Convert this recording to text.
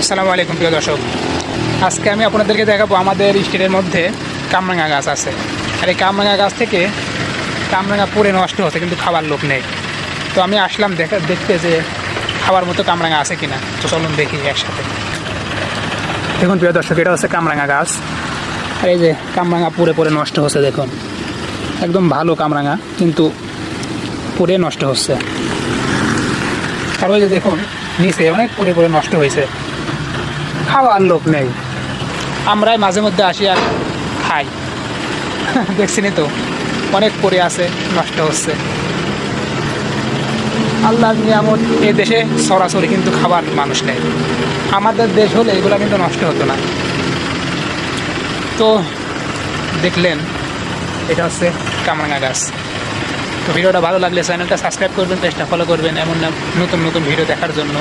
আসসালামু আলাইকুম প্রিয় দর্শক, আজকে আমি আপনাদেরকে দেখাবো আমাদের স্টেটের মধ্যে কামরাঙা গাছ আছে। আর এই কামরাঙা গাছ থেকে কামরাঙা পুড়ে নষ্ট হচ্ছে, কিন্তু খাবার লোক নেই। তো আমি আসলাম দেখতে যে খাবার মতো কামরাঙা আছে কিনা। তো চলুন দেখি একসাথে। দেখুন প্রিয় দর্শক, এটা হচ্ছে কামরাঙা গাছ। আর এই যে কামরাঙা পুড়ে পুড়ে নষ্ট হচ্ছে, দেখুন একদম ভালো কামরাঙা কিন্তু পুড়ে নষ্ট হচ্ছে। আর ওই যে দেখুন নিচে অনেক পুড়ে পুড়ে নষ্ট হয়েছে, খাওয়ার লোক নেই। আমরাই মাঝে মধ্যে আসি আর খাই। দেখছিনি তো অনেক পড়ে আছে, নষ্ট হচ্ছে। আল্লাহর নিয়ামত এই দেশে সরাসরি, কিন্তু খাবার মানুষ নেই। আমাদের দেশ হলে এগুলো কিন্তু নষ্ট হতো না। তো দেখলেন, এটা হচ্ছে কামরাঙা গাছ। তো ভিডিওটা ভালো লাগলে চ্যানেলটা সাবস্ক্রাইব করবেন, পেজটা ফলো করবেন এমন নতুন নতুন ভিডিও দেখার জন্য।